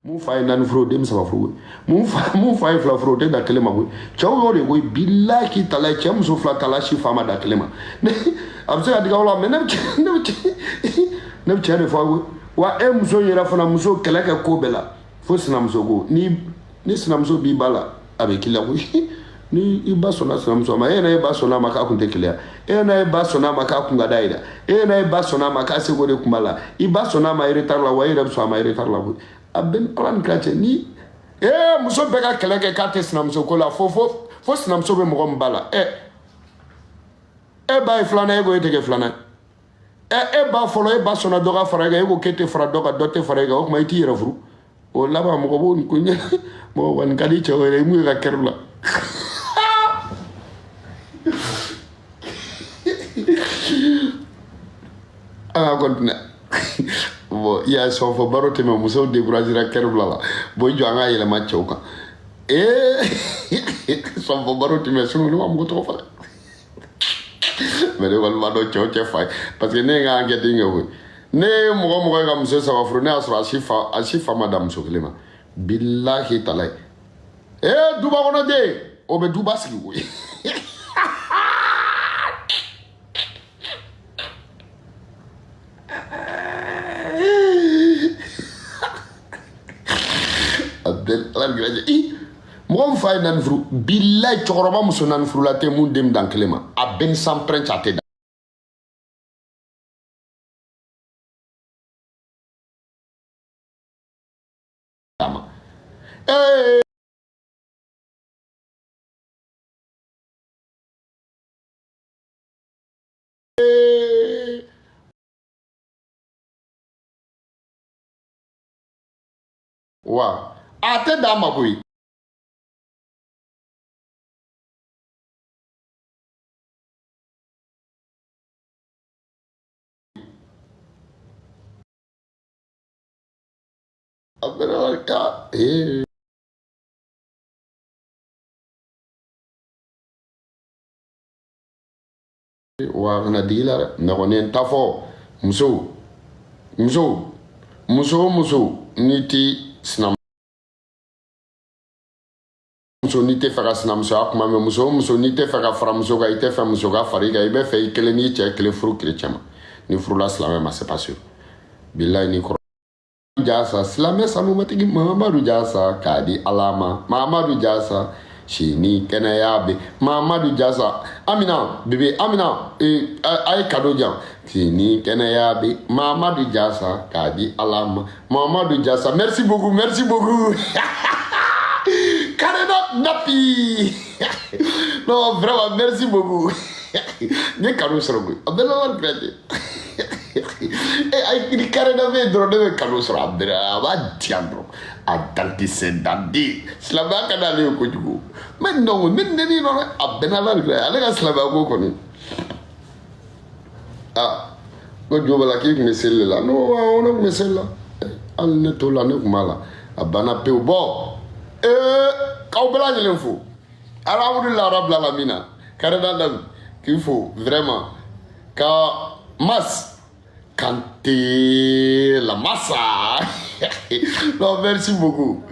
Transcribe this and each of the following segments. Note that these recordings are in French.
Mon fa nan fro dem sa fro mon fa fla fro te da kelema go chawo re go billahi tala cham so fla tala shi fama da kelema amse adiga wala menem nem chere fa go wa em so yera fana muso kelaka ko bela fo sinam so go ni sinam so bi bala avec la go ni iba sona sinam so ma ena iba sona maka kunte kelea ena iba sona maka kunga daida ena iba sona maka se go de kumbala iba sona ma retar la wa ira so ma retar la go aben plan krache ni muso bega keleke kate sinamso ko la fo sinamso be mo mbala ba flana ego eteke flana ba folo ba sona doga faraga ego kete fara doga dote faraga o ma iti refru o laba mo ko bon kunya mo wan kali chawere mu ga kerla continue. Bon, il y a son faux baroté, mais vous savez, décourager la kerblala. Bon, il y a un match au camp. Son faux baroté, mais son nom, on trop fait. Mais le valmado, tu as fait. Parce que n'est pas un getting away. Né, moi, comme ça, ça va freiner à Chifa, madame Soklema. Billahi talay. Duba on a dit. Oh, mais Duba, c'est oui. Mon frère nan fru billahi chokoroba muso nan fru la te mun dem dan klema a ben sans prince ate da wa ate da makoi wa na dila na wonen tafo muso niti snam muso nite faka snam so akuma me muso nite faka fara muso ga ite fa muso ga fariga ibe fe ikele ni che kele furu chrétien ni furu la slamé ma c'est pas sûr billahi ni jasa slamé sa mu matigi Mamadou Jasa kadi alama Mamadou Jasa shini kenayabe Mamadou Jasa Amina bébé Amina ay cadeau jam shini kenayabe Mamadou Jasa kadi alama Mamadou Jasa merci beaucoup Canada napi non vraiment merci beaucoup ne cadeau sera good abdallah grade ay kiri Canada me dro de cadeau sera abdallah ba tiandro adanti sedandi slaba kana le ko jugo men non men ni non abdallah grade ala ga slaba ko ni ko jobala ki mesel la no on mesel la al ne to la ne kumala abana pe bo kaw bela jelen fo alhamdulillah rabbil alamin Canada dam qu'il faut vraiment ka mas Kanté la massa non merci beaucoup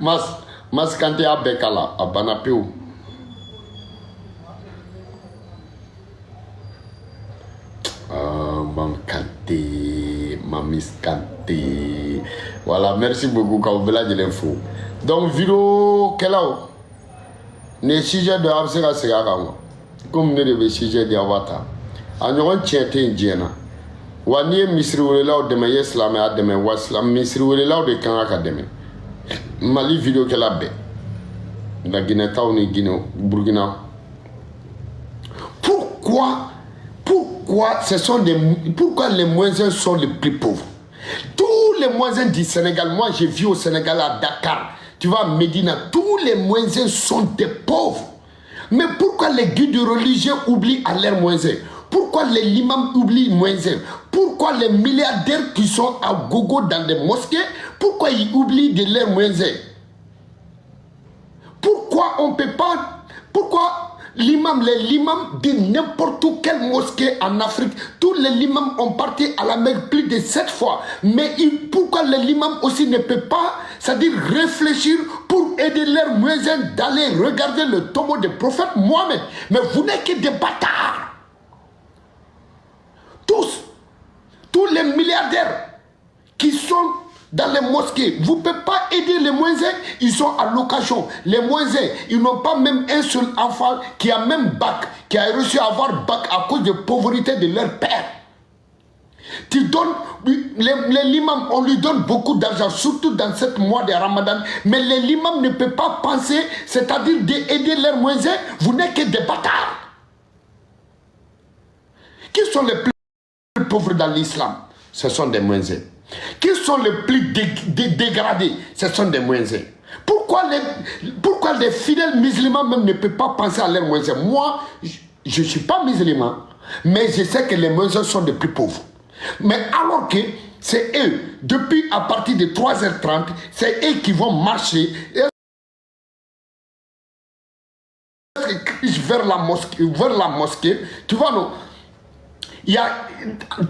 mas Kanté a bekala a banapeu mam Kanté mamis Kanté voilà merci beaucoup kaw bela jelen fo donc vidéo kelao ne sujet de absega sega kanwa comme ne de sujet de awata anyon tiete njena wani misri wele de me islam a de me waslam misri wele de kan akademi mali vidéo kela be na Guinée ni Guinée Burkina pourquoi pourquoi les moyens sont les plus pauvres tous les moyens du Sénégal moi j'ai vu au Sénégal à Dakar tu vois Médina tous les moyens sont des pauvres mais pourquoi les guides religieux oublient à leurs moyens pourquoi les imams oublient moyens pourquoi les milliardaires qui sont à gogo dans des mosquées pourquoi ils oublient de leurs moyens pourquoi on peut pas pourquoi l'imam de n'importe quelle mosquée en Afrique tous les imams ont parti à la Mecque plus de 7 fois mais pourquoi l'imam aussi ne peut pas c'est-à-dire réfléchir pour aider leurs moyens d'aller regarder le tombeau du prophète Mohammed. Mais vous n'êtes que des bâtards. Tous les milliardaires qui sont dans les mosquées, vous ne pouvez pas aider les moisiens, ils sont à location. Les moisiens, ils n'ont pas même un seul enfant qui a même bac, qui a réussi à avoir bac à cause de pauvreté de leur père. Tu donnes, l'imam, on lui donne beaucoup d'argent, surtout dans ce mois de Ramadan, mais l'imam ne peut pas penser, c'est-à-dire d'aider leurs moisiens, vous n'êtes que des bâtards. Qui sont les plus pauvres dans l'islam? Ce sont des moisiens. Qui sont les plus dégradés? Ce sont des moisiens. Pourquoi les fidèles musulmans même ne peuvent pas penser à leurs moisiens? Moi, je ne suis pas musulman, mais je sais que les moisiens sont les plus pauvres. Mais alors que c'est eux, depuis à partir de 3h30, c'est eux qui vont marcher vers la mosquée, tu vois, non? Il y a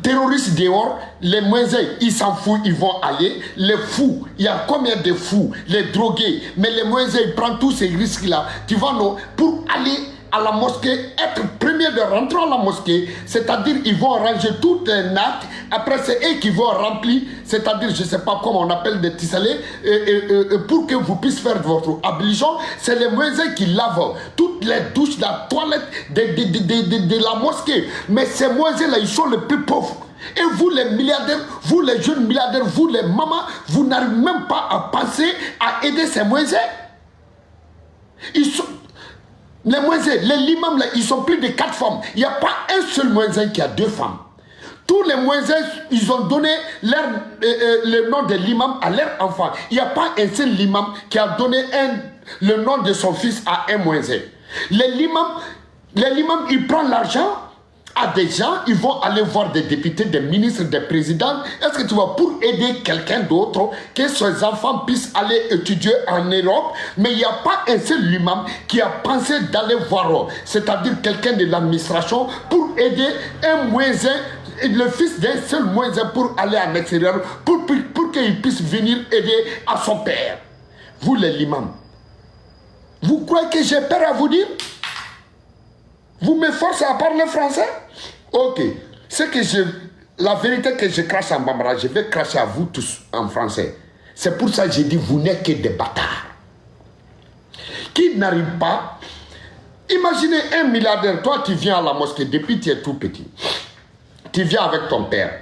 terroristes dehors, les moisiens, ils s'en foutent, ils vont aller. Les fous, il y a combien de fous? Les drogués, mais les moisiens, ils prennent tous ces risques-là. Tu vois, non? Pour aller à la mosquée, être premier de rentrer à la mosquée, c'est-à-dire ils vont ranger tout un acte, après c'est eux qui vont remplir, c'est-à-dire je ne sais pas comment on appelle des tissalés, pour que vous puissiez faire votre ablution, c'est les moisiens qui lavent toutes les douches, la toilette de la mosquée. Mais ces moisiens-là, ils sont les plus pauvres. Et vous les milliardaires, vous les jeunes milliardaires, vous les mamans, vous n'arrivez même pas à penser à aider ces moisiens. Ils sont... Les moisiens, les limams, là, ils sont plus de 4 femmes. Il n'y a pas un seul moisien qui a 2 femmes. Tous les moisiens, ils ont donné le nom de l'imam à leur enfant. Il n'y a pas un seul imam qui a donné le nom de son fils à un moisien. Les limams, ils prennent l'argent à des gens, ils vont aller voir des députés, des ministres, des présidents. Est-ce que tu vois, pour aider quelqu'un d'autre, que ses enfants puissent aller étudier en Europe, mais il n'y a pas un seul imam qui a pensé d'aller voir, c'est-à-dire quelqu'un de l'administration, pour aider un moisin, le fils d'un seul moisin, pour aller en extérieur, pour qu'il puisse venir aider à son père. Vous les l'imam, vous croyez que j'ai peur à vous dire? Vous me forcez à parler français? Ok. C'est que la vérité que je crache en bambara, je vais cracher à vous tous en français. C'est pour ça que j'ai dit, vous n'êtes que des bâtards. Qui n'arrivent pas. Imaginez un milliardaire, toi tu viens à la mosquée depuis tu es tout petit. Tu viens avec ton père.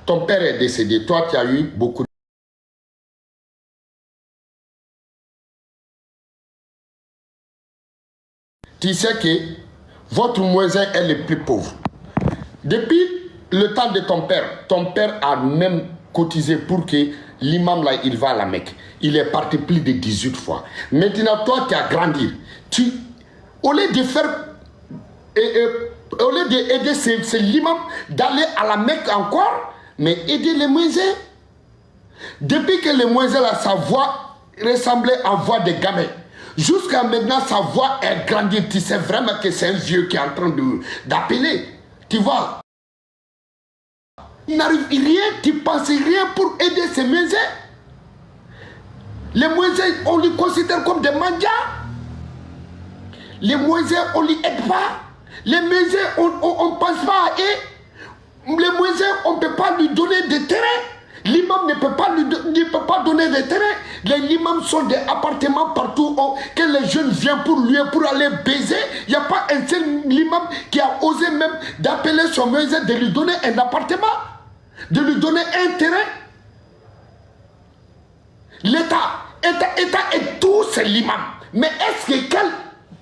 Ton père est décédé, toi tu as eu beaucoup de... Tu sais que votre moisin est le plus pauvre. Depuis le temps de ton père a même cotisé pour que l'imam là, il va à la Mecque. Il est parti plus de 18 fois. Maintenant, toi, tu as grandi. Au lieu de faire... au lieu d'aider l'imam d'aller à la Mecque encore, mais aider les moisins. Depuis que les moisins là, sa voix ressemblait à voix de gamin. Jusqu'à maintenant, sa voix est grandie. Tu sais vraiment que c'est un vieux qui est en train d'appeler. Tu vois. Il n'arrive rien, tu ne penses rien pour aider ces moisins. Les moisins, on les considère comme des mandias. Les moisins, on ne les aide pas. Les moisins, on ne pense pas à eux. Les moisins, on ne peut pas lui donner des terrains. L'imam ne peut pas donner des terrains. Les imams sont des appartements partout que les jeunes viennent pour lui, pour aller baiser. Il n'y a pas un seul imam qui a osé même d'appeler son moisin, de lui donner un appartement, de lui donner un terrain. L'État aide tous ces imams. Mais est-ce que quel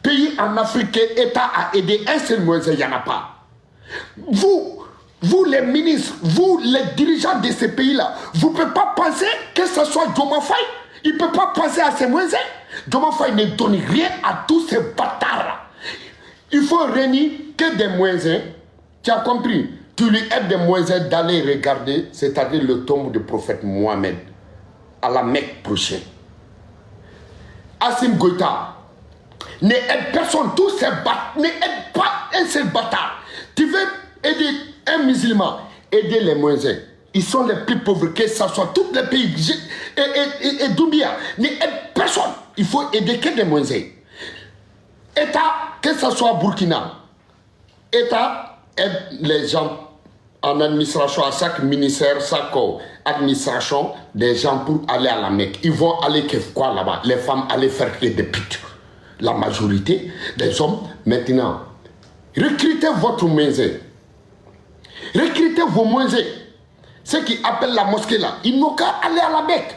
pays en Afrique l'État a aidé un seul moisin? Il n'y en a pas. Vous les ministres, vous les dirigeants de ces pays-là, vous ne pouvez pas penser que ce soit Diomaye Faye. Il ne peut pas penser à ces moisins. Diomaye Faye ne donne rien à tous ces bâtards-là. Il faut réunir que des moisins. Tu as compris? Tu lui aides des moisins d'aller regarder, c'est-à-dire le tombe du prophète Mohammed à la Mecque prochaine. Assimi Goïta ne aide personne. Tous ces bâtards ne aide pas un seul bâtard. Tu veux aider un musulman, aider les moisins. Ils sont les plus pauvres, que ce soit tous les pays. Et Doumbia, personne. Il faut aider que des moyens. État, que ce soit Burkina, État aide les gens en administration, à chaque ministère, chaque administration, des gens pour aller à la Mecque. Ils vont aller faire quoi là-bas? Les femmes aller faire des putes. La majorité des hommes, maintenant, recrutez votre moyen. Recrutez vos moyens. Ceux qui appellent la mosquée là, ils n'ont qu'à aller à la Mecque.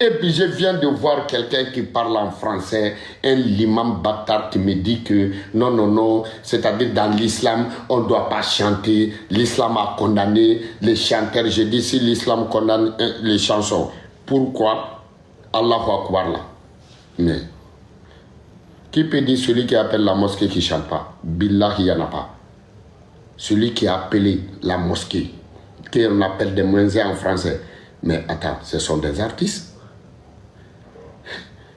Et puis je viens de voir quelqu'un qui parle en français, un l'imam bâtard qui me dit que non, c'est-à-dire dans l'islam, on ne doit pas chanter. L'islam a condamné les chanteurs. Je dis si l'islam condamne les chansons, pourquoi Allahu Akbar là? Mais qui peut dire celui qui appelle la mosquée qui ne chante pas? Billah, il n'y en a pas. Celui qui a appelé la mosquée, qu'on appelle des moyens en français. Mais attends, ce sont des artistes.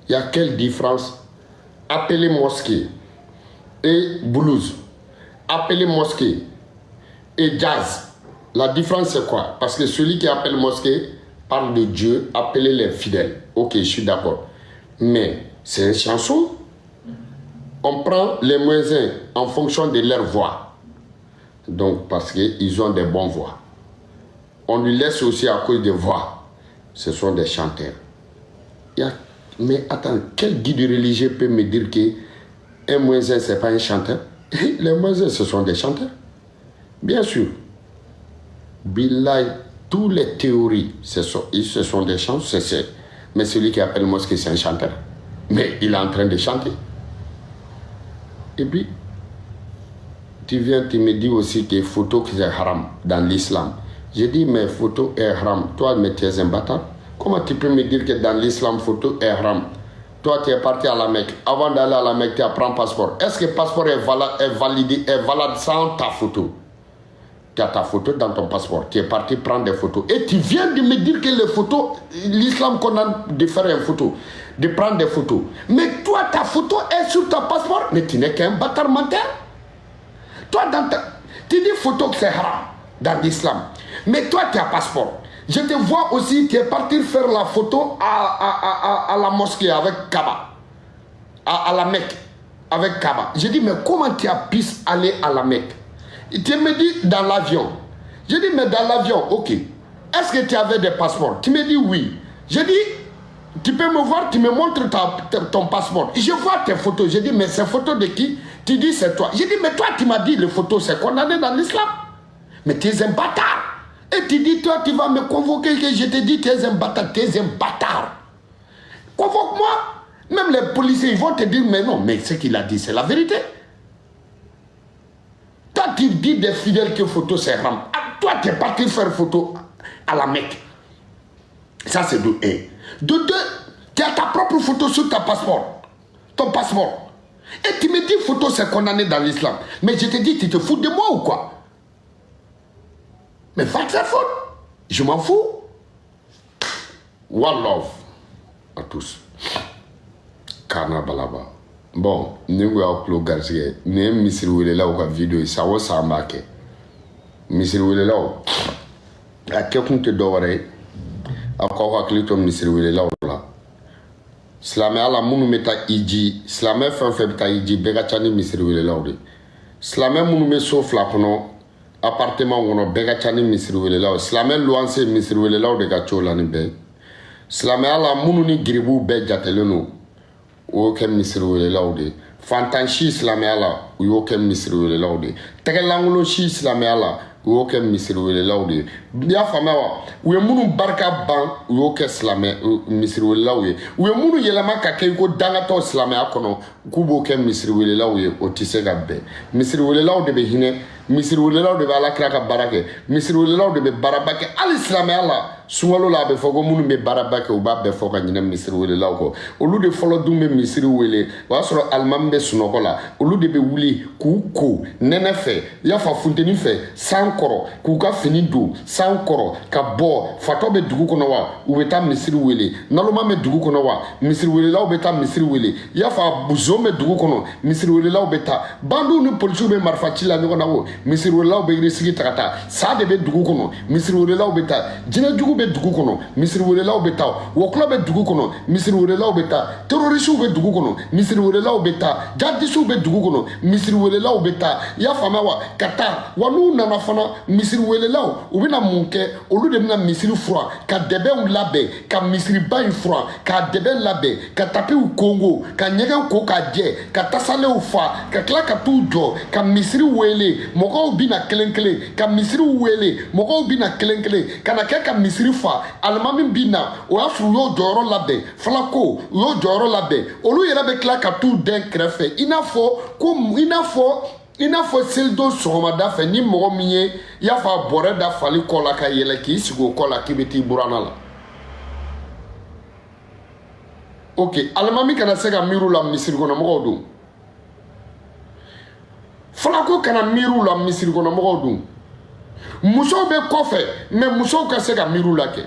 Il y a quelle différence? Appeler mosquée et blues, appeler mosquée et jazz. La différence c'est quoi? Parce que celui qui appelle mosquée parle de Dieu, appeler les fidèles. Ok, je suis d'accord. Mais c'est une chanson. On prend les moyens en fonction de leur voix. Donc parce qu'ils ont des bonnes voix. On lui laisse aussi à cause des voix. Ce sont des chanteurs. Mais attends, quel guide religieux peut me dire qu'un moïse, ce n'est pas un chanteur? Les moïse, ce sont des chanteurs. Bien sûr. Billah, toutes les théories, ce sont des chants, c'est. Mais celui qui appelle mosquée, c'est un chanteur. Mais il est en train de chanter. Et puis, tu viens, tu me dis aussi que photo c'est haram dans l'islam. J'ai dit, mais photo est haram. Toi, mais tu es un bâtard. Comment tu peux me dire que dans l'islam, photo est haram? Toi, tu es parti à la Mecque. Avant d'aller à la Mecque, tu apprends passeport. Est-ce que le passeport est valide sans ta photo? Tu as ta photo dans ton passeport. Tu es parti prendre des photos. Et tu viens de me dire que les photos, l'islam condamne de faire une photo, de prendre des photos. Mais toi, ta photo est sur ton passeport. Mais tu n'es qu'un bâtard menteur. Toi, tu dis photo que c'est haram dans l'islam. Mais toi, tu as passeport. Je te vois aussi, tu es parti faire la photo à la mosquée avec Kaaba. À la Mecque, avec Kaaba. Je dis, mais comment tu as pu aller à la Mecque? Tu me dis, dans l'avion. Je dis, mais dans l'avion, ok. Est-ce que tu avais des passeports? Tu me dis, oui. Je dis, tu peux me voir, tu me montres ton passeport. Je vois tes photos. Je dis, mais ces photos de qui? Tu dis, c'est toi. Je dis, mais toi, tu m'as dit, les photos, c'est condamné dans l'islam. Mais tu es un bâtard. Et tu dis, toi, tu vas me convoquer, que je te dis, tu es un bâtard, tu es un bâtard. Convoque-moi. Même les policiers, ils vont te dire, mais non, mais ce qu'il a dit, c'est la vérité. Toi, tu dis des fidèles que photo, c'est haram. Toi, tu es parti faire photo à la Mecque. Ça, c'est de 1. De 2, tu as ta propre photo sur ton passeport. Ton passeport. Et tu me dis, photo, c'est condamné dans l'islam. Mais je te dis, tu te fous de moi ou quoi? Mais va te faire faute. Je m'en fous. One love à tous. Karna balaba. Bon, nous avons garçon. Nous misiri wele la ou vidéo ça va ça marqué. Misiri wele la ou. A quelqu'un te doware. A quoi que tu misiri wele la ou là. Slamé ala munu meta iji. Slamé fait beta iji. Bega chani misiri wele la ou. Slamé munu me sauf la pono. Appartement wono bega chani misiri wele law islamé luanse misiri wele law de ga chola ni be islamé ala munu ni gribu be jateleno o ke misiri wele law de fantanshi islamé ala o ke misiri wele law de tegelangulo shi islamé ala o ke misiri wele law de biya famawa we munu barka ban o ke islamé misiri wele law ye we munu yelama ka ke ko dangato islamé akono kubo ke misiri wele law ye o tise ga be misiri wele law de be hine misiri wele law de ba la kraka barake misiri wele law de be barabake al islamé ala sunkalo la a bɛ fɔ ko minnu bɛ baaraba kɛ u b'a bɛɛ fɔ ka ɲinɛ misiri welelaw kɔ olu de fɔlɔ dun bɛ misiri wele o y'a sɔrɔ alimami bɛ sunɔgɔ la olu de bɛ wuli k'u ko nɛnɛ fɛ yafa funteni fɛ san kɔrɔ k'u ka fini don san kɔrɔ ka bɔ fatɔ bɛ dugu kɔnɔ wa u bɛ taa misiri wele naloma bɛ dugu kɔnɔ wa misiri welelaw bɛ taa misiri wele yafa zon bɛ dugu kɔnɔ misiri welelaw bɛ taa bandiw ni polisiw bɛ marifa ci la ɲɔgɔn na o misiri welelaw bɛ yirisigi ta ka taa sa de bɛ dugu kɔnɔ misiri welelaw bɛ taa jinɛjugu bɛ dugu kɔnɔ misiri welelaw bɛ taa wɔkulɔ bɛ dugu kɔnɔ misiri welelaw bɛ taa terorisiw bɛ dugu kɔnɔ misiri welelaw bɛ taa jadisiw bɛ dugu kɔnɔ misiri welelaw bɛ taa i y'a faamuya wa ka taa wa n'u nana fana misiri welelaw u bɛna mun kɛ olu de bɛna misiri furan ka dɛbɛnw labɛn ka misiriba in furan ka dɛbɛn labɛn ka tapiw kongo ka ɲɛgɛn ko k'a jɛ ka tasalew fa ka tila ka t'u jɔ ka misiri wele mɔgɔw bɛna kelen kelen ka misiriw wele mɔgɔw bɛna kelen kelen ka na kɛ ka misiri fa alimami bɛ na o y'a sɔrɔ u y'o jɔyɔrɔ labɛn falako u y'o jɔyɔrɔ labɛn olu yɛrɛ bɛ tila ka t'u den kɛrɛfɛ i n'a fɔ selidon sɔgɔmada fɛ ni mɔgɔ min ye i y'a fɔ a bɔrɛ da fali kɔ la ka yɛlɛ k'i sigi o kɔ la k'i bɛ t'i buranna la ok alimami kana se ka miiri u la misiri kɔnɔ mɔgɔw don falako kana miiri u la misiri kɔnɔ mɔgɔw don musow bɛ kɔfɛ mais musow ka se ka miiri u la kɛ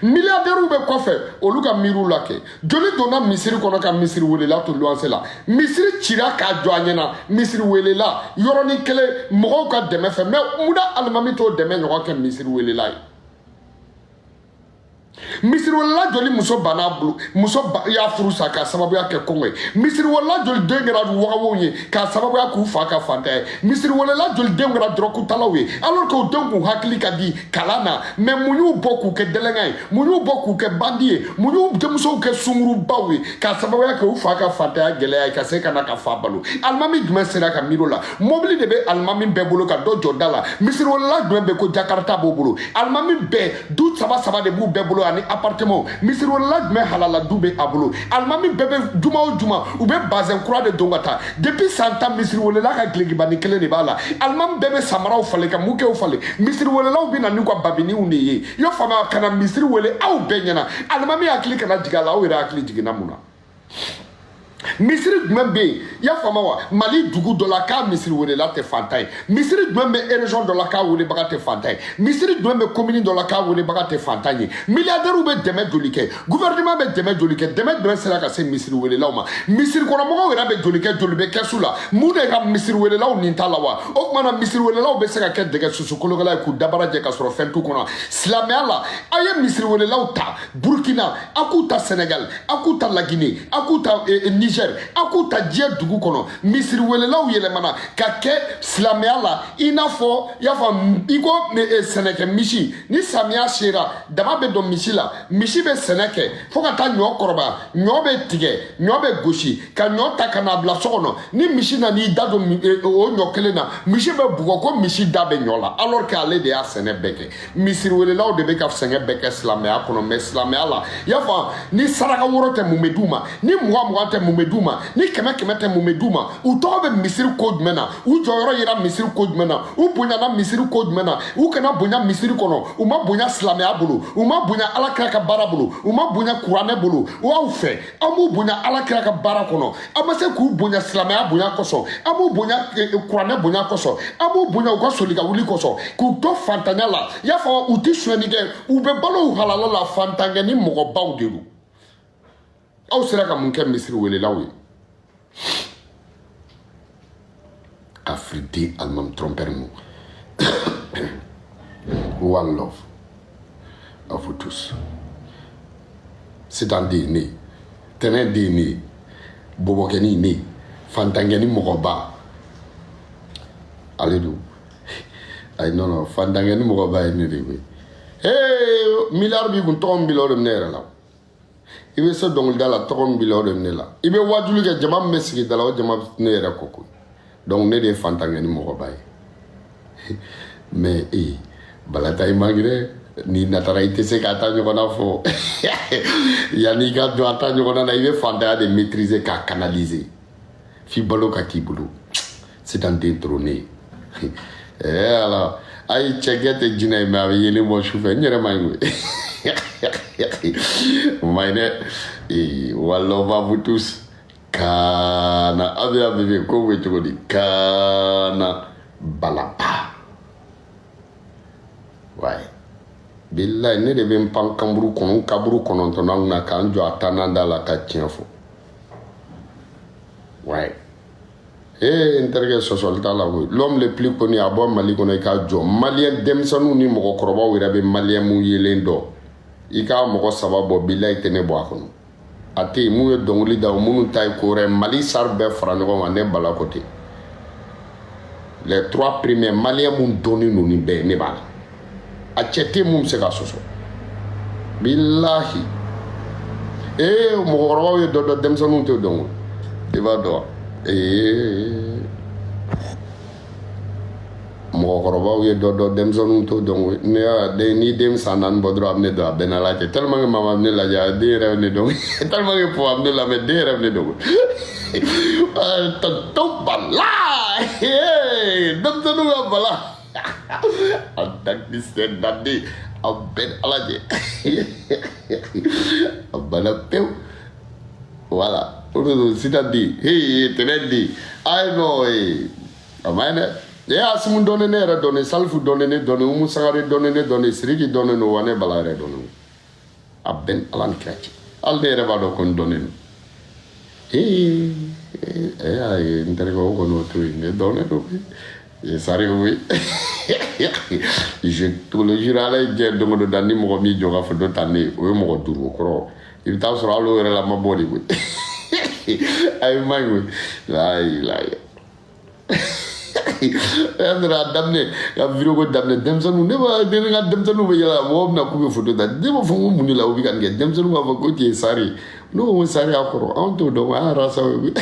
milliardaires bɛ kɔfɛ olu ka miiri u la kɛ joli donna misiri kɔnɔ ka misiri welela to luwanse la misiri cira k'a jɔ a ɲɛna misiri welela yɔrɔnin kelen mɔgɔw ka dɛmɛ fɛ mais munna alimami t'o dɛmɛ ɲɔgɔn kɛ misiri welela ye misiri welela joli muso banna bolo muso y'a furu sa k'a sababuya kɛ kɔngɔ ye misiri welela joli den kɛra wagawow ye k'a sababuya k'u fa ka fantanya ye misiri welela joli den kɛra dɔrɔkutalaw ye alors que o denw k'u hakili ka di kalan na mais mun y'u bɔ k'u kɛ dɛlɛnga ye mun y'u bɔ k'u kɛ bandi ye mun y'u denmusow kɛ sungurubaw ye k'a sababuya kɛ u fa ka fantanya gɛlɛya ye ka se ka na ka fa balo alimami jumɛn sera ka miiri o la mobili de bɛ alimami bɛɛ bolo ka dɔ jɔ da la misiri welela jumɛn bɛ ko jakarta b'o bolo alimami bɛɛ du saba saba de b'u bɛɛ bolo ani appartement misiri welela jumɛn halala du bɛ a bolo alimami bɛɛ bɛ juma o juma u bɛ bazɛn kura de don ka taa depuis san tan misiri welela ka gilekibani kelen de b'a la alimami bɛɛ bɛ samaraw falen ka mukew falen misiri welelaw bɛ na n'u ka babiniw de ye i y'a faamuya ka na misiri wele aw bɛɛ ɲɛna alimami hakili kana jigin a la aw yɛrɛ hakili jiginna mun na misiri jumɛn bɛ yen i y'a faamuya wa mali dugu dɔ la k'a misiri welela tɛ fantan ye misiri jumɛn bɛ région dɔ la k'a welebaga tɛ fantan ye misiri jumɛn bɛ commune dɔ la k'a welebaga tɛ fantan ye milliardaires bɛ dɛmɛ joli kɛ gouvernement bɛ dɛmɛ joli kɛ dɛmɛ jumɛn sera ka se misiri welelaw ma misiri kɔnɔmɔgɔw yɛrɛ bɛ joli kɛ joli bɛ kɛsu la mun de ka misiri welelaw nin t'a la wa o tuma na misiri welelaw bɛ se ka kɛ dɛgɛ susu kolokɛla ye k'u dabara jɛ ka sɔrɔ fɛn t'u kɔnɔ silamɛya la a ye misiri welelaw ta burkina a k'u ta sénégal a k'u ta laginɛ a k'u ta niger a k'u ta diɲɛ dugu kɔnɔ misiri welelaw yɛlɛmana ka kɛ silamɛya la i n'a fɔ i y'a fɔ i ko sɛnɛkɛ misi ni samiya sera daba bɛ don misi la misi bɛ sɛnɛ kɛ fo ka taa ɲɔ kɔrɔbaya ɲɔ bɛ tigɛ ɲɔ bɛ gosi ka ɲɔ ta ka n'a bila so kɔnɔ ni misi nan'i da don o ɲɔ kelen na misi bɛ bugɔ ko misi da bɛ ɲɔ la alors que ale de y'a sɛnɛ bɛɛ kɛ misiri welelaw de bɛ ka sɛnɛ bɛɛ kɛ silamɛya kɔnɔ mais silamɛya la i y'a fɔ ni saraka woro tɛ mun bɛ d'u ma ni mugan tɛ mun bɛ d'u ma ni kɛmɛ tɛ mun bɛ d'u ma u tɔgɔ bɛ misiri ko jumɛn na u jɔyɔrɔ yera misiri ko jumɛn na u bonyana misiri ko jumɛn na u kana bonya misiri kɔnɔ u ma bonya silamɛya bolo u ma bonya alakira ka baara bolo u ma bonya kuranɛ bolo aw fɛ an b'u bonya alakira ka baara kɔnɔ an ma se k'u bonya silamɛya bonya kosɔn an b'u bonya kuranɛ bonya kosɔn an b'u bonya u ka soli ka wuli kosɔn k'u to fantanya la i y'a fɔ u tɛ sonyɛni kɛ u bɛ balo u halala la fantankɛ ni mɔgɔbaw de don aw sera ka mun kɛ misiri welelaw ye Afridi Almam Trompernou. One love à vous tous. C'est un dîner, tenez dîner, Bobokeni né, Fantangeni Mogoba. Alléluia. Ay non, Fantangeni Mogoba est né. Eh, milliard bi ton bilo de nera la. Ibe so dongul dala ton bilo de nela. Ibe wadulu ke jama mesiki dala jama nera koko. Donc ne de Fantangeni Mogoba. Mais balata imagine ni natara ite se ka ta ɲɔgɔnna fɔ yanni ka don a ta ɲɔgɔnna na i bɛ fantanya de maîtriser k'a canaliser f'i balo ka k'i bolo c'est un détrôné ala a ye cɛkɛ tɛ jinɛ ye mais a bɛ yelen bɔ su fɛ n yɛrɛ ma ye Maine, wallah va vous tous. Kana, ave, comment tu dis? Kana, balapa. Ouais. Billahi, ne de bɛ pan kaburu kɔnɔntɔnnan na k'an jɔ a tannan da la ka tiɲɛ fɔ. Ouais. N terikɛ sɔsɔli t'a la koyi. L'homme le plus connu a bɔ Mali kɔnɔ i k'a jɔ. Maliyɛn denmisɛnninw ni mɔgɔkɔrɔbaw yɛrɛ bɛ maliyɛn mun yelen dɔn. I k'a mɔgɔ saba bɔ billahi tɛ ne bɔ a kɔnɔ. A tɛ yen mun ye dɔnkili da minnu ta ye ko wɛrɛ Mali sari bɛɛ fara ɲɔgɔn kan ne bala ko ten. Les 3 premiers maliyɛn mun dɔnnen don ni bɛɛ ne b'a la. A cɛ tɛ mun bɛ se ka sɔsɔ. Billahi. Mɔgɔkɔrɔbaw ye dɔ dɔn denmisɛnninw tɛ dɔn. I b'a dɔn. Mɔgɔkɔrɔbaw ye dɔ dɔn denmisɛnninw t'o dɔn. Ni den san 4 bɔ dɔrɔn a bɛ ne dɔn a bɛɛ n'a lajɛ. Tellement que mama bɛ ne lajɛ den yɛrɛ bɛ ne dɔn. Tellement que papa bɛ ne lamɛn den yɛrɛ bɛ ne dɔn. Tonton Bala. Denmisɛnninw ka bala. A dakisɛ daden a bɛɛ n'a lajɛ. A bana pewu. Voilà. C'est-à-dire, tenez dit, non, a ma ɲi dɛ. Asimu dɔnnen ne yɛrɛ dɔnnen, Salifu dɔnnen ne dɔnnen, Umu Sangare dɔnnen ne dɔnnen, Siriki dɔnnen no wa ne Bala yɛrɛ dɔnnen. A bɛɛ Ala ni kira cɛ. Hali ne yɛrɛ b'a dɔn ko n dɔnnen no. N terikɛ o kɔni o to yen, ne dɔnnen do. Sari oui. Je te le jure ala ye diɲɛ don o don da ni mɔgɔ min jɔ k'a fɔ dɔ ta ne ye o ye mɔgɔ 5 o kɔrɔ i bɛ taa sɔrɔ hali o yɛrɛ la ma bɔ de koyi. Ayi ma ɲi koyi. Layi. A daminɛ ka vidéo ko daminɛ denmisɛnninw ne ka denmisɛnninw bɛ yɛlɛ mɔgɔw bɛna k'u bɛ photo ta ne b'a fɔ ko mun de la u bɛ ka nin kɛ denmisɛnninw b'a fɔ ko ti ye Sari ne ko Sari a kɔrɔ anw t'o dɔn an yɛrɛ sago ye.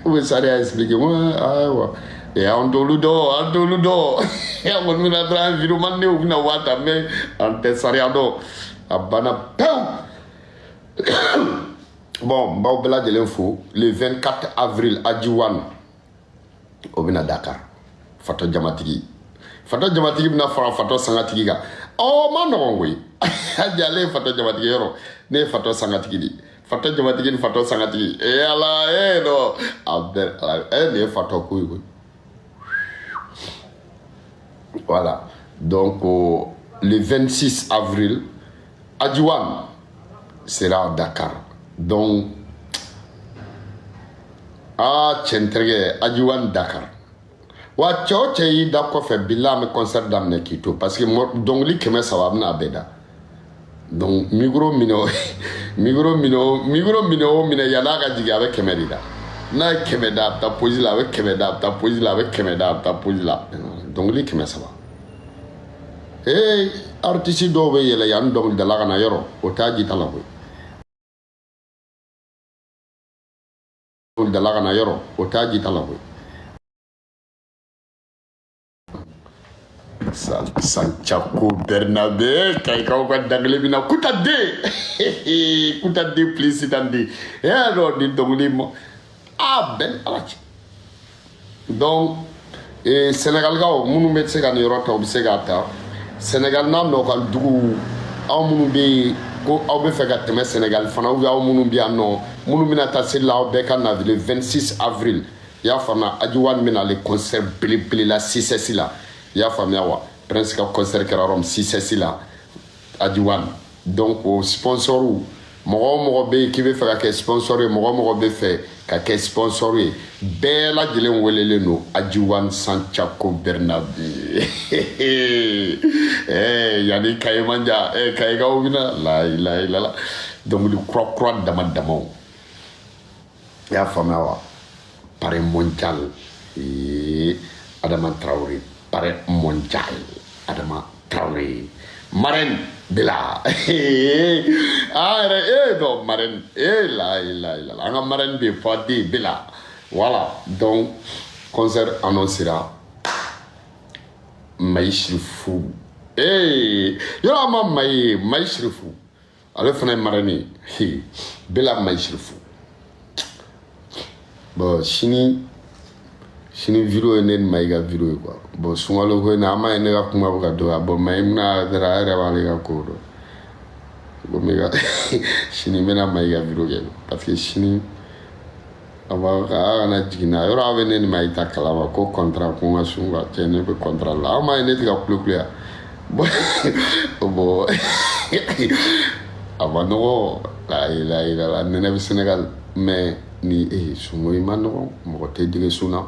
U bɛ Sari a expliqué ko ayiwa an t'olu dɔn an kɔni bɛna dɔrɔn an vidéo man ne u bɛna waa ta mais an tɛ Sariya dɔn a banna pewu. Bon n b'aw bɛɛ lajɛlen fo le 24 avril Ajiwan o bɛna Dakar Fato Jamatigi bɛna fara Fato Sangatigi kan ma nɔgɔn koyi Aji ale ye Fato Jamatigi yɔrɔ ne ye Fato Sangatigi de Fato Jamatigi ni Fato Sangatigi ala non a bɛɛ ala ne ye Fato ko ye koyi. Voilà donc le 26 avril Ajiwan sera à Dakar. Donc, Tchentrege, Ajiwan Dakar. Wa cɛ y'i da kɔfɛ bila an bɛ concert daminɛ k'i to parce que dɔnkili 100 a bɛna bɛɛ da. Donc micro minɛ o minɛ yan'a ka jigin a bɛ 100 de da. N'a ye 100 da a bɛ taa pose la a bɛ 100 da a bɛ taa pose la a bɛ 100 da a bɛ taa pose la. Dɔnkili 100. Artiste dɔw bɛ yɛlɛ yan dɔnkilidala ka na yɔrɔ o t'a jita la koyi. Dala kana yɔrɔ o t'a jita la koyi. Santiago Bernabé kayikaw ka dangile bina Kutade plus sitandi non ni dɔnkili ma bɛn ala cɛ. Donc Sénégalkaw minnu bɛ se ka nin yɔrɔ ta u bɛ se k'a ta. Sénégal n'a nɔkan dugu aw minnu bɛ yen ko aw bɛ fɛ ka tɛmɛ Sénégal fana ou bien aw minnu bɛ yan nɔ minnu bɛna taa seli la aw bɛɛ ka na le 26 avril i y'a faamuya Ajiwan bɛna ale concert belebele la CICES la i y'a faamuya wa Prince ka concert kɛra Rome CICES la Ajiwan donc o sponsoru mɔgɔ o mɔgɔ bɛ yen k'i bɛ fɛ ka kɛ sponsor ye mɔgɔ o mɔgɔ bɛ fɛ ka kɛ sponsor ye bɛɛ lajɛlen welelen don Ajiwan Santiago Bernabé yanni kaye manja kayikaw bɛna la dɔnkili kura dama i y'a faamuya wa pare mondial Adama Traoré pare mondial Adama Traoré marraine Bila non marraine la an ka marraine bɛ Fadi Bila voilà donc concert annoncera Mayi Shirifu yɔrɔ a ma Mayi Shirifu ale fana ye marraine ye Bila Mayi Shirifu bon sini sini vidéo ye ne ni Maïga vidéo ye quoi bon sunkalo ko na ama ye ne ka kuma bɛ ka dɔgɔya bon Maïga mina dara a yɛrɛ b'ale ka ko dɔn bon me ka sini n bɛna Maïga vidéo kɛ parce que sini a b'a kana jigin na yɔrɔ a bɛ ne ni Maïga ta kalama ko contrat ko n ka sun quoi cɛ ne bɛ contrat la aw ma ye ne tɛ ka kule ya bon bon a ma nɔgɔ la nɛnɛ bɛ Sénégal mais ni sunko in ma nɔgɔ mɔgɔ tɛ dege sun na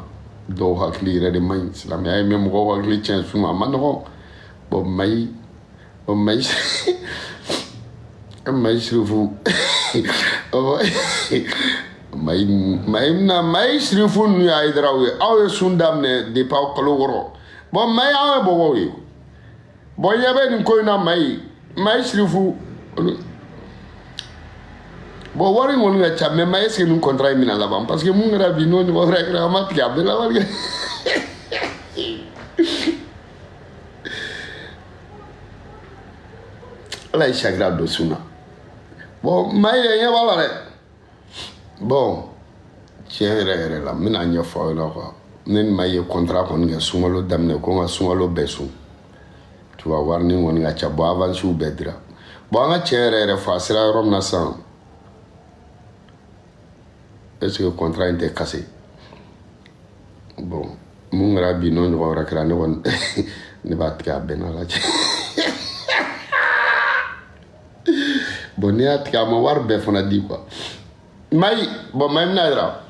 dɔw hakili yɛrɛ de man ɲi silamɛya ye mais mɔgɔw hakili tiɲɛ sun a ma nɔgɔ bon Maïga Sirifu Maïga Sirifu ninnu ye Hayidaraw ye aw ye sun daminɛ depuis aw kalo 6 bon Maïga aw ye bɔbɔw ye bon ɲɛ bɛ nin ko in na Maïga Sirifu bon wari kɔni ka ca mais Maïga est-ce que nin contrat in bɛna laban parce que mun kɛra bi n'o ɲɔgɔn wɛrɛ kɛra a ma tigɛ a bɛ laban kɛ ala ye sakira don sun na bon Maïga ɲɛ b'a la dɛ bon tiɲɛ yɛrɛ yɛrɛ la n bɛna ɲɛfɔ aw ɲɛna quoi ne ni Maïga ye contrat kɔni kɛ sunkalo daminɛ ko n ka sunkalo bɛɛ sun tu vois wari ni kɔni ka ca bon avances bɛɛ dira bon an ka tiɲɛ yɛrɛ fɔ a sera yɔrɔ min na sisan est-ce que contrat in tɛ cassé bon mun kɛra bi n'o ɲɔgɔn wɛrɛ kɛra ne kɔni ne b'a tigɛ a bɛɛ n'ala cɛ bon ne y'a tigɛ a ma wari bɛɛ fana di quoi Maïga bon Maïga bɛna yira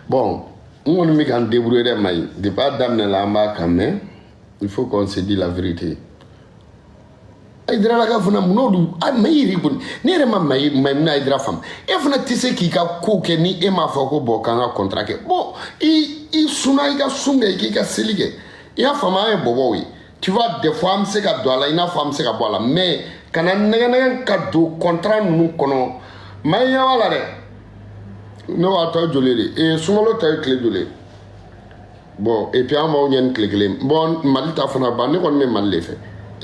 bon n kɔni bɛ ka n débrouiller dɛ Maïga depuis a daminɛ la an b'a kan mais il faut qu'on se dise la vérité Hayidara la ka fana munna olu Maïga yɛrɛ ne yɛrɛ ma Maïga bɛna Hayidara faamu e fana tɛ se k'i ka ko kɛ ni e m'a fɔ ko bon k'an ka contrat kɛ bon i sunna i ka sun kɛ k'i ka seli kɛ i y'a faamu an ye bɔbɔw ye tu vois des fois an bɛ se ka don a la i n'a fɔ an bɛ se ka bɔ a la mais kana nɛgɛ ka don contrat ninnu kɔnɔ Maïga ɲɛ b'a la dɛ ne b'a tɔ joli de sunkalo ta ye tile joli bon et puis an b'aw ɲɛ ni tile kelen bon Mali ta fana ban ne kɔni bɛ Mali de fɛ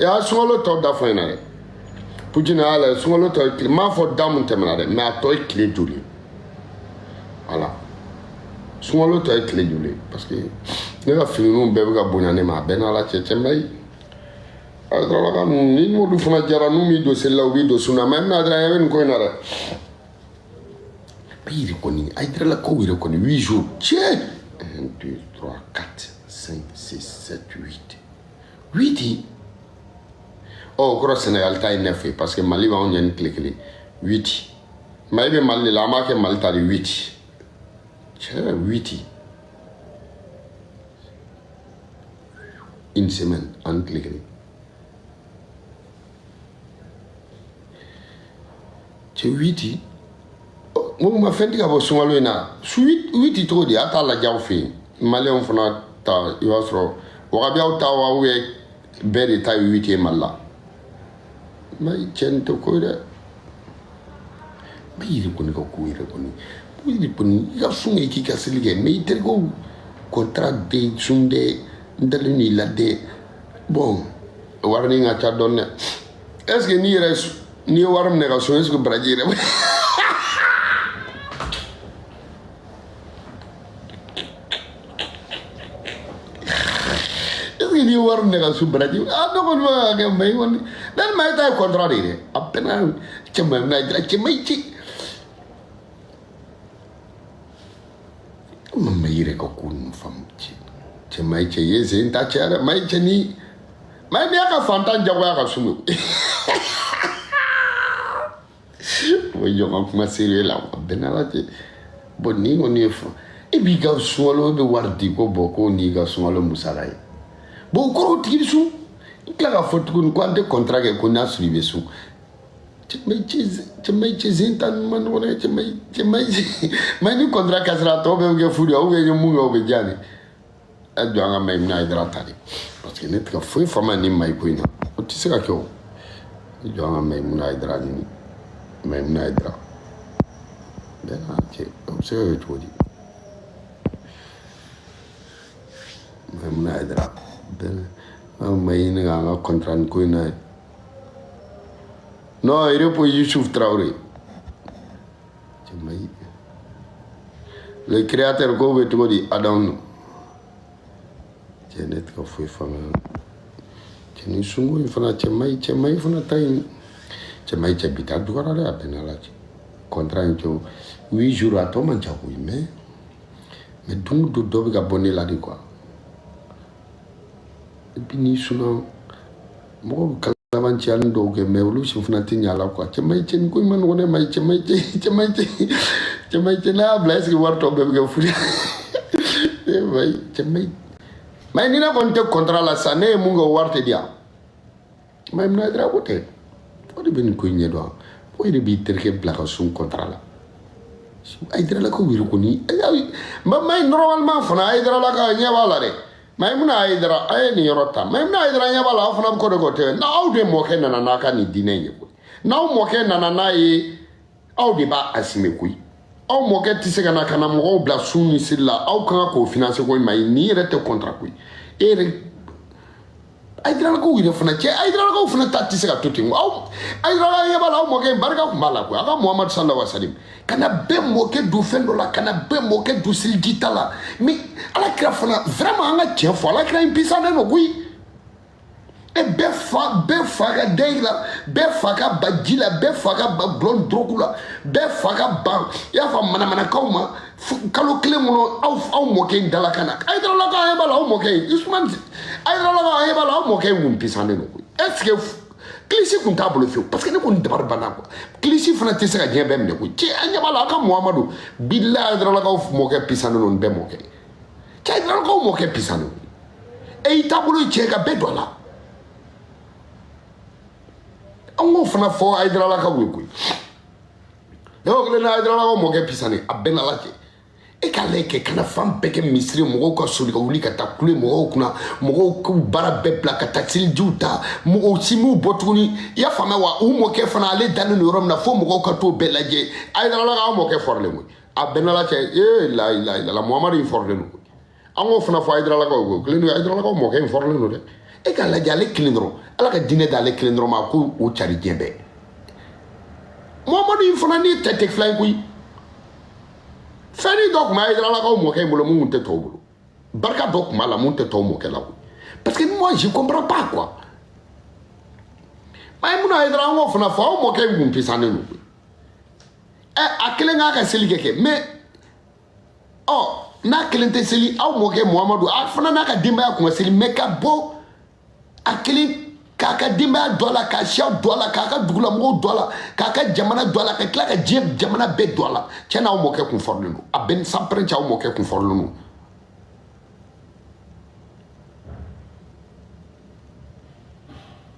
a sunkalo tɔ da fɔ n ɲɛna dɛ Poutine y'a la sunkalo tɔ ye tile n m'a fɔ da mun tɛmɛna dɛ mais a tɔ ye tile joli voilà sunkalo tɔ ye tile joli parce que ne ka finiw bɛɛ bɛ ka bonya ne ma a bɛɛ n'ala cɛ Maïga Hayidara ka ninnu ni n'olu fana jara n'u b'i don seli la u b'i don sun na mais Hayidara ɲɛ bɛ nin ko in na dɛ Maïga kɔni Hayidara la kow yɛrɛ kɔni 8 jours tiɲɛ 1 2 3 4 5 6 7 8 o kɔrɔ Sénégal ta ye 9 ye parce que Mali b'anw ɲɛ ni tile kelen 8 Maïga bɛ Mali de la an b'a kɛ Mali ta de 8 tiɲɛ 8 une semaine ani tile kelen cɛ 8 mun ma fɛn tɛ ka bɔ sunkalo in na su 8 cogo di a t'a lajɛ aw fɛ yen maliyɛnw fana ta i b'a sɔrɔ wagabiyaw ta wa ou bien bɛɛ de ta ye 8 ye Mali la Maïga cɛ nin tɛ ko ye dɛ Maïga yɛrɛ kɔni ka ko yɛrɛ kɔni Maïga kɔni i ka sun kɛ k'i ka seli kɛ mais i terikɛw contrat de sun dɛ n dalen n'i la dɛ bon wari ni ka ca dɔɔni dɛ est ce que n'i ye wari minɛ ka sun est ce que baraji yɛrɛ n'i ye wari minɛ ka sun baraji ne kɔni bɛ ka kɛ Maïga kɔni ne ni Maïga ta ye contrat de ye dɛ a bɛnna cɛ Maïga bɛna jira cɛ Maïga yɛrɛ ka ko ninnu faamu cɛ Maïga cɛ ye sen ta cɛ dɛ Maïga cɛ ni Maïga y'a ka fantan jagoya ka sun o ye ɲɔgɔn kuma sérieux la a bɛnna la cɛ bon ni kɔni ye fɔ e b'i ka sunkalo bɛ wari di ko bon ko n'i ka sunkalo musaka ye bon o kɔrɔ o tigi bɛ sun i tila ka fɔ tuguni ko an tɛ contrat kɛ ko n'a sɔrɔ i bɛ sun cɛ Maïga cɛ sen ta ni ma nɔgɔn dɛ cɛ Maïga ni contrat kasira a tɔ bɛɛ bɛ kɛ fu de ye ou bien n ye mun kɛ o bɛ diya de a jɔ an ka Maïga bɛna Hayidara ta de parce que ne tɛ ka foyi faamuya ni Maïga ko in na o tɛ se ka kɛ o jɔ an ka Maïga bɛna Hayidara ɲini Maïga bɛna Hayidara bɛɛ n'a cɛ o bɛ se ka kɛ cogo di Maïga bɛna Hayidara bɛɛ Maïga ɲini k'an ka contrat ni ko in na ye non il repose Youssouf Traoré cɛ Maïga le créateur ko be to di Adam jenet ko foi fama jeni sungu fana chemai fana tay chemai chabita dugara la penala contrat into 8 jours à toi man chakou mais donc do be ga bonné la di quoi et puis ni suna mo kalaman ci an do ge me lu ci fana tinya la quoi chemai chen ko man wona mai chemai la bless ki warto be ga furi e vai chemai mai ni na konte contrat la sané mu ngo warte dia mai na dra bote o de ben ko nyedo o de bi terke blaka sun contrat la ay dra la ko wiru ko ni ba mai normalement fana ay dra la ka nyaba la de mai muna ay dra ay ni yorota mai muna ay dra nyaba la fana ko de ko te na aw de mo ken na ka ni dinenye ko na mo ken na yi aw de ba asime ko aw mo ken ti se kana kana mo bla suni silla aw kan ko financer ko mai ni rete contrat ko ere ay dra ko wiru fana che ay dra ko fana tatti se ka tuti aw ay dra nyaba la mo ken barka ko mala ko aka Muhammad sallallahu alaihi wasallam kana be moke du fendo la kana be moke du silgita la mais ala kra fana vraiment nga tien fo ala kra impisa na no gui e be fa ga deila be fa ga bajila be fa ga blon drokula be fa ga ba ya fa mana kauma kalo kle mo aw moke ndala kana ay dra la ka e bala aw moke usman ay dra la ka e bala aw moke impisa na no gui est-ce que Klisi kun t'a bolo fiyewu parce que ne ko nin dabari banna quoi Klisi fana tɛ se ka diɲɛ bɛɛ minɛ koyi cɛ an ɲɛ b'a la a ka Muhamadu bilahi Hayidaralakaw mɔkɛ pisani don nin bɛɛ mɔkɛ cɛ Hayidaralakaw mɔkɛ pisani don e y'i taabolo cɛ ka bɛɛ don a la an k'o fana fɔ Hayidaralakaw ye koyi ne ko kelen na Hayidaralakaw mɔkɛ pisani a bɛɛ n'Ala cɛ e ka lajɛ kana fan bɛɛ kɛ misiri mɔgɔw ka soli ka wuli ka taa kule mɔgɔw kunna mɔgɔw ka baara bɛɛ bila ka taxilijiw ta mɔgɔw si m'u bɔ tuguni i y'a faamuya wa u mɔkɛ fana ale dannen don yɔrɔ min na fo mɔgɔw ka t'o bɛɛ lajɛ Hayidaralakaw mɔkɛ fɔrilen koyi a bɛɛ n'Ala cɛ la ilaha illallah Muhamadu in fɔrilen don koyi an k'o fana fɔ Hayidaralakaw ye kelen don Hayidaralakaw mɔkɛ in fɔrilen don dɛ e ka lajɛ ale kelen dɔrɔn Ala ka diinɛ d'ale kelen dɔrɔn ma ko o cari diɲɛ bɛɛ Muhamadu in fana ni tɛ fila ye koyi fɛnni dɔ tun bɛ Hayidaralakaw mɔkɛ in bolo mun tɛ tɔw bolo barika dɔ tun b'a la mun tɛ tɔw mɔkɛ la koyi parce que moi je comprends pas quoi mais mun Hayidara an k'o fana fɔ aw mɔkɛ in kun pisanen don koyi a kelen k'a ka seli kɛ mais n'a kelen tɛ seli aw mɔkɛ Muhamadu a fana n'a ka denbaya kun ka seli mais ka bɔ a kelen k'a ka denbaya don a la k'a siya don a la k'a ka dugulamɔgɔw don a la k'a ka jamana don a la ka tila ka diɲɛ jamana bɛɛ don a la tiɲɛ na aw mɔkɛ kun fɔrilen don a bɛɛ sans prince aw mɔkɛ kun fɔrilen don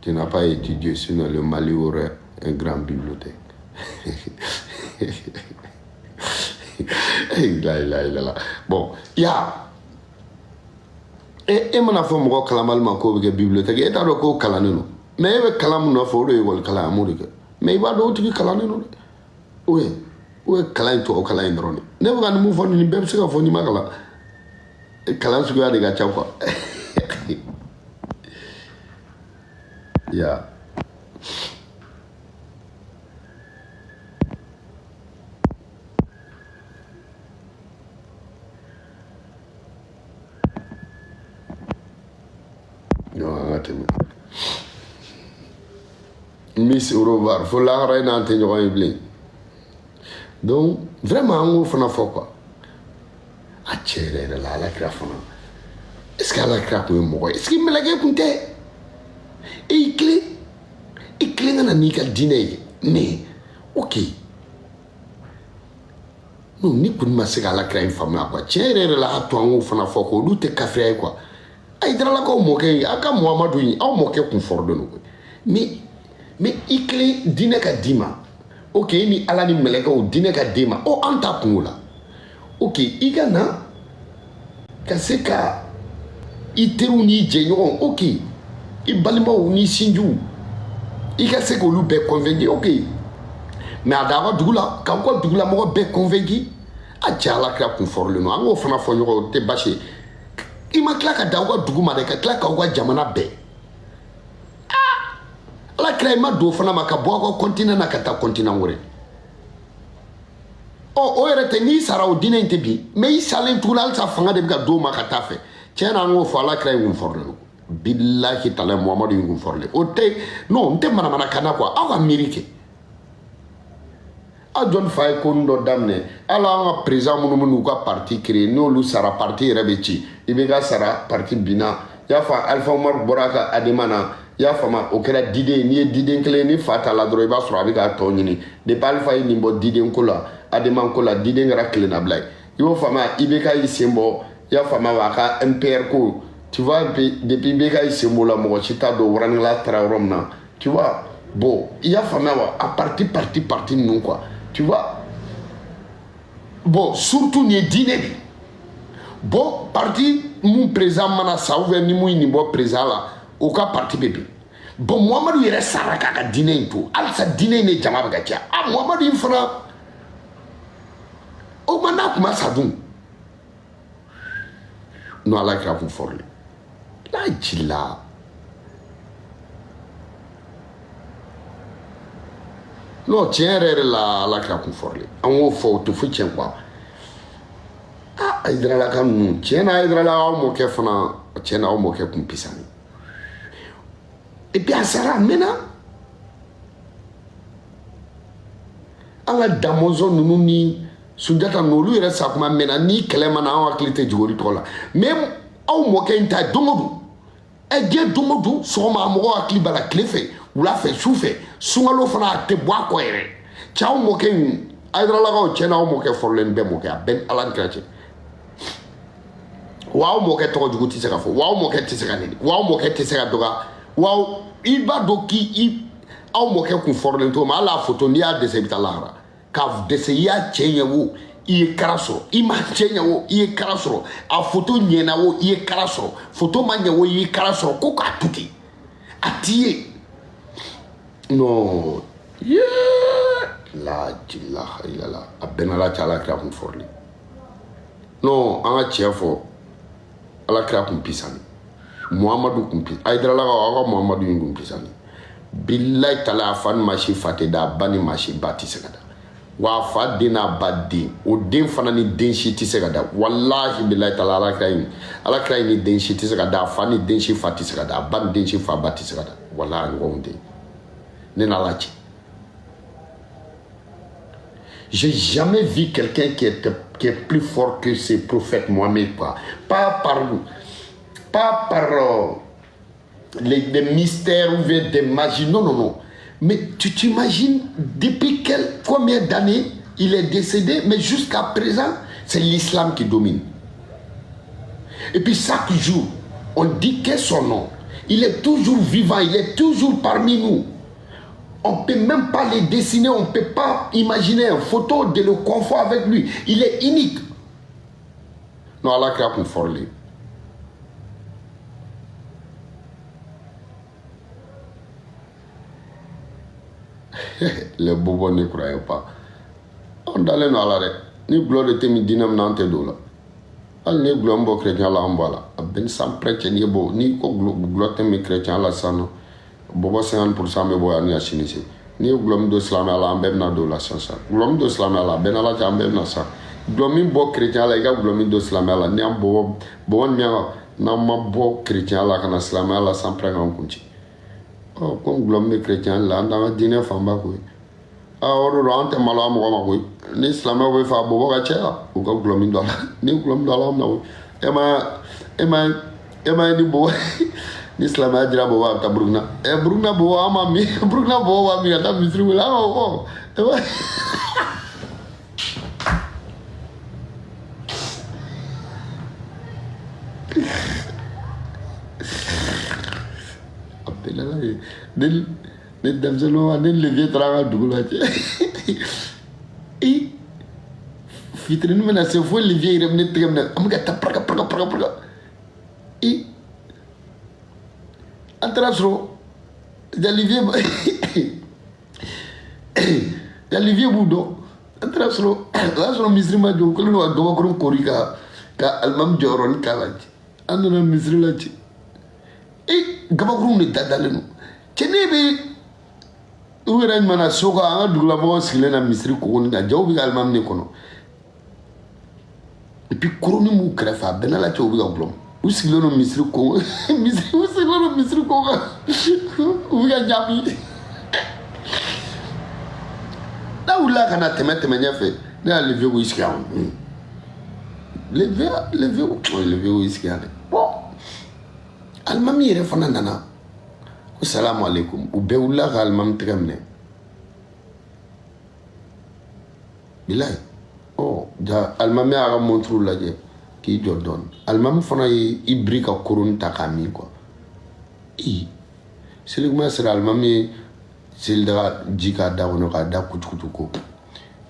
tu n'as pas étudié sinon le Mali aurait une grande bibliothèque la bon ya e mana fɔ mɔgɔ kalamali ma k'o bɛ kɛ bibliothèque e t'a dɔn k'o kalannen don mais e bɛ kalan min nɔfɛ o de ye école kalan a m'o de kɛ mais i b'a dɔn o tigi kalannen don dɛ o ye kalan in tubabu kalan in dɔrɔn de ne bɛ ka nin mun fɔ nin bɛɛ bɛ se ka fɔ n'i ma kalan suguya de ka ca quoi ya Miss Eurobar, faut la reine en tenir blé. Donc, vraiment, on fait un faux quoi. A tirer la craft. Est-ce qu'elle a craqué moi? Est-ce qu'il me l'a gagné? Et il clé dans la nickel dîner. Mais, ok. Non, ni pour ma c'est à la crème femme là quoi. Tirer la toi on fait un faux quoi. L'autre café quoi. Hayidaralakaw mɔkɛ in a ka Muhamadu in aw mɔkɛ kun fɔrilen don koyi mais i kelen diinɛ ka d'i ma ok ni Ala ni mɛlɛkɛw diinɛ ka d'e ma an t'a kungo la ok i ka na ka se ka i teriw n'i jɛɲɔgɔn ok i balimaw n'i sinjiw i ka se k'olu bɛɛ convaincre ok mais a d'a ka dugu la k'aw ka dugulamɔgɔ bɛɛ convaincre a cɛ Alakira kun fɔrilen don an k'o fana fɔ ɲɔgɔn o tɛ baasi ye i ma tila ka da aw ka dugu ma dɛ ka tila k'aw ka jamana bɛɛ Alakira i ma don o fana ma ka bɔ aw ka continent na ka taa continent wɛrɛ o yɛrɛ tɛ n'i sara o diinɛ in tɛ bin mais i salen tuguni halisa fanga de bɛ ka d'o ma ka taa fɛ tiɲɛ na an k'o fɔ ala kira in kun fɔrilen don bilahi tala muhamadu in kun fɔrilen o tɛ non n tɛ manamana kan na quoi aw ka miiri kɛ a jɔn fa ye ko dɔ daminɛ ala an ka président minnu n'u ka parti créé n'olu sara parti yɛrɛ bɛ ci i bɛ ka sara parti binna i y'a fɔ alifa umaru bɔra a ka adima na i y'a faamu o kɛra diden n'i ye diden kelen ni fa t'a la dɔrɔn i b'a sɔrɔ a bɛ k'a tɔ ɲini depuis alifa ye nin bɔ diden ko la adima ko la diden kɛra tilennabila ye i y'o faamu i bɛ ka y'i sen bɔ i y'a faamu a ka MPR ko tu vois depuis i bɛ ka y'i sen bɔ la mɔgɔ si t'a dɔn Waranikala taara yɔrɔ min na tu vois bon i y'a faamu wa a parti ninnu quoi tu vois bon surtout nin ye diinɛ de bon parti mun président mana sa ou bien ni mun nin bɔ président la o ka parti bɛ bin bon muhamadu yɛrɛ sara k'a ka diinɛ in to halisa diinɛ in de jama bɛ ka caya a muhamadu in fana o ma n'a kun ma sa dun n'o ala kira kun fɔrilen n'a jila non tiɲɛ yɛrɛ la ala kira kun fɔrilen an k'o fɔ o tɛ foyi tiɲɛ quoi ah Hayidaralaka ninnu tiɲɛ na Hayidarala aw mɔkɛ fana tiɲɛ na aw mɔkɛ kun pisani et puis a sara a mɛnna an ka Damɔzɔn ninnu ni Sunjata ninnu olu yɛrɛ sakuma mɛnna ni kɛlɛ ma na an hakili tɛ jigin olu tɔgɔ la mais aw mɔkɛ in ta don o don diɲɛ don o don sɔgɔma mɔgɔw hakili b'a la tile fɛ wula fɛ su fɛ sunkalo fana a tɛ bɔ a kɔ yɛrɛ cɛ aw mɔkɛ in Hayidaralakaw tiɲɛ na aw mɔkɛ fɔrilen bɛɛ mɔkɛ a bɛɛ ala ni kira cɛ wa aw mɔkɛ tɔgɔ jugu tɛ se ka fɔ wa aw mɔkɛ tɛ se ka nɛni wa aw mɔkɛ tɛ se ka dɔgɔya wa i b'a dɔn k'i aw mɔkɛ kun fɔrilen to ma hali a foto n'i y'a dɛsɛ i bɛ taa lahara k'a dɛsɛ i y'a cɛ ɲɛ o i ye kara sɔrɔ i ma cɛ ɲɛ o i ye kara sɔrɔ a foto ɲɛna o i ye kara sɔrɔ foto ma ɲɛ o i ye kara sɔrɔ ko k'a to ten a t'i ye non la ilaha illallah a bɛɛ n'ala cɛ ala kira kun fɔrilen non an ka tiɲɛ fɔ ala kira kun pisani muhamadu kun pisani Hayidaralakaw aw ka muhamadu in kun pisani bilahi tala a fa ni maa si fa tɛ da a ba ni maa si ba tɛ se ka da wa a fa den n'a ba den o den fana ni den si tɛ se ka da walahi bilahi tala ala kira in ni den si tɛ se ka da a fa ni den si fa tɛ se ka da a ba ni den si fa ba tɛ se ka da walahi ɲɔgɔnw tɛ ne n'ala cɛ j'ai jamais vu quelqu'un qui est plus fort que ce prophète Mohamed quoi. Pas par les mystères ou des magies, non. Mais tu t'imagines depuis combien d'années il est décédé, mais jusqu'à présent, c'est l'islam qui domine. Et puis chaque jour, on dit qu'est son nom. Il est toujours vivant, il est toujours parmi nous. On ne peut même pas les dessiner, on ne peut pas imaginer une photo de le confort avec lui. Il est unique. Non, Allah kira kun fɔrilen. Les bobos ne croyaient pas. On dalen ala dɛ. Ni gulɔ de tɛ min diinɛ min na an tɛ don o la. Hali ni gulɔ min bɔ chrétien la an bɔ a la. A bɛɛ ni san prêtre n'i ye bɔ. Ni ko gulɔ tɛ min chrétien la sisan nɔ. Bobo 50% bɛ bɔ yan ni a sini se. N'i ye gulɔ min don silamɛya la an bɛɛ bɛna don o la sisan. Gulɔ min don silamɛya la a bɛɛ n'ala cɛ an bɛɛ bɛna sa. Gulɔ min bɔ chrétien la i ka gulɔ min don silamɛya la ni an bɔbɔ ni min n'an ma bɔ chrétien la ka na silamɛya la san prêtre k'an kun ci. Comme gulɔ min bɛ chrétien la an t'an ka diinɛ fanba koyi. O de don an tɛ malo an mɔgɔ ma koyi. Ni silamɛw bɛ fɛ a bɔbɔ ka caya u ka gulɔ min don a la. Ni gulɔ min don a la an bɛna koyi. E ma ye ni bɔbɔ ni silamɛya dira bɔbɔ a bɛ taa Burukina. Burukina bɔbɔ an ma min Burukina bɔbɔ b'a min ka taa misiri wele an b'a fɔ. Ne denmisɛnninw ma ne levier taara an ka dugu la cɛ fitinin bɛna se fo levier yɛrɛ bɛ ne tɛgɛ minɛ an bɛ ka taa paraka an taara sɔrɔ jalivier b'u dɔn an taara sɔrɔ o y'a sɔrɔ misiri ma jɔ o kɛlen don ka gabakuru kori ka alimami jɔyɔrɔnin k'a la cɛ an nana misiri la cɛ gabakurun de dadalen don cɛ ne bɛ u yɛrɛ ɲuman so kan an ka dugulamɔgɔw sigilen na misiri kogoni kan jaw bɛ ka alimami de kɔnɔ et puis koroni m'u kɛrɛfɛ a bɛɛ n'a la cɛ u bɛ ka gulɔ u sigilen don misiri kogo u sigilen don misiri kogo kan u bɛ ka ɲami n'a wulila ka na tɛmɛ ɲɛfɛ ne y'a levé k'u sigi yan levé k'u sigi yan dɛ bon alimami yɛrɛ fana nana ko salamu aleykum u bɛɛ wulila ka alimami tɛgɛ minɛ bilayi ja alimami y'a ka montre lajɛ k'i jɔ dɔɔni alimami fana ye i biri ka koroni ta k'a min quoi selikuma sera alimami ye selidaga ji k'a da kɔnɔ k'a da kutukutu ko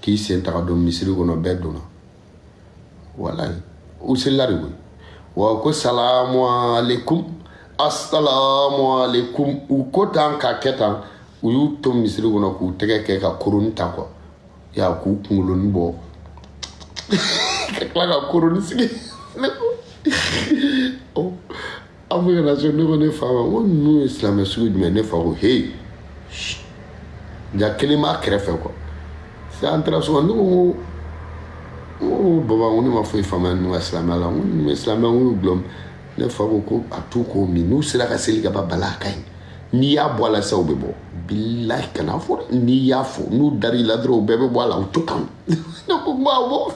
k'i sen taga don misiri kɔnɔ bɛɛ donna walayi u selila de koyi wa ko salamu aleykum assalamu aleykum u ko tan k'a kɛ tan u y'u to misiri kɔnɔ k'u tɛgɛ kɛ ka koroni ta quoi y'a k'u kunkoloni bɔ ka tila ka koroni sigi an bɛ kana so ne ko ne fa ma ko ninnu ye silamɛ sugu jumɛn ne fa ko hey ja kelen b'a kɛrɛfɛ quoi c'est an taara so ne ko baba ko ne ma foyi faamuya ninnu ka silamɛya la ko ninnu bɛ silamɛya ko y'u gulɔ ne fa ko a t'u k'o min n'u sera ka seli ka ban bala a ka ɲi n'i y'a bɔ a la sisan u bɛ bɔ bilahi kana fɔ dɛ n'i y'a fɔ n'u dar'i la dɔrɔn u bɛɛ bɛ bɔ a la u to kan ne ko awɔ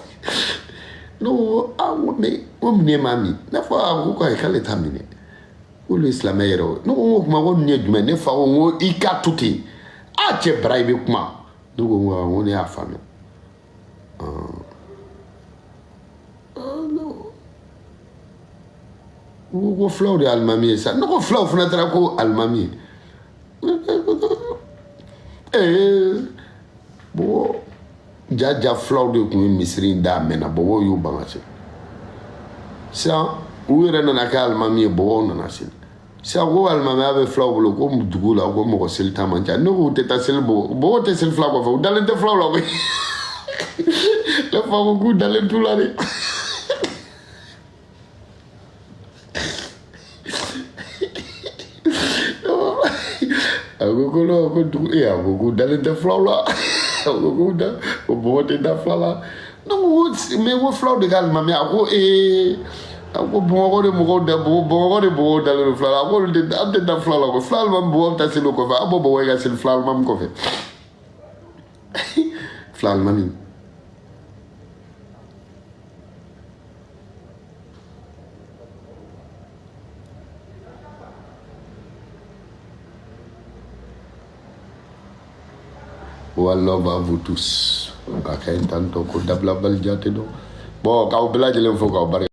ne ko awɔ mais ko minɛ m'a min ne fa ko k'ale t'a minɛ k'olu ye silamɛ yɛrɛ o ne ko n ko kuma ko ninnu ye jumɛn ne fa ko n ko i k'a to ten a cɛ bara i bɛ kuma ne ko n ko ne y'a faamuya ko fulaw de ye alimami ye sa ne ko fulaw fana taara ko alimami ye bon ja fulaw de tun ye misiri in da mɛnna bɔbɔw y'u ban ka se sisan u yɛrɛ nana kɛ alimami ye bɔbɔw nana se sisan ko alimamiya bɛ fulaw bolo ko dugu la ko mɔgɔ seli ta man ca ne ko u tɛ taa seli bɔbɔw tɛ seli fila kɔfɛ u dalen tɛ fulaw la koyi ne fa ko k'u dalen t'u la de a ko ko non ko dugu a ko k'u dalen tɛ fulaw la a ko k'u da ko bɔbɔ tɛ da fila la ne ko mais ko fulaw de ka alimamiya a ko a ko bamakɔ de mɔgɔw da bamakɔ de mɔgɔw dalen don fila la a ko olu tɛ an tɛ da fila la ko fila alimami bɔbɔ bɛ taa seli o kɔfɛ a bɔ bɔbɔ ye ka seli fila alimami kɔfɛ fila alimami One love à vous tous. Ka kɛ tan tɔ ko dabila bali jate dɔn bon k'aw bɛɛ lajɛlen fo k'aw barika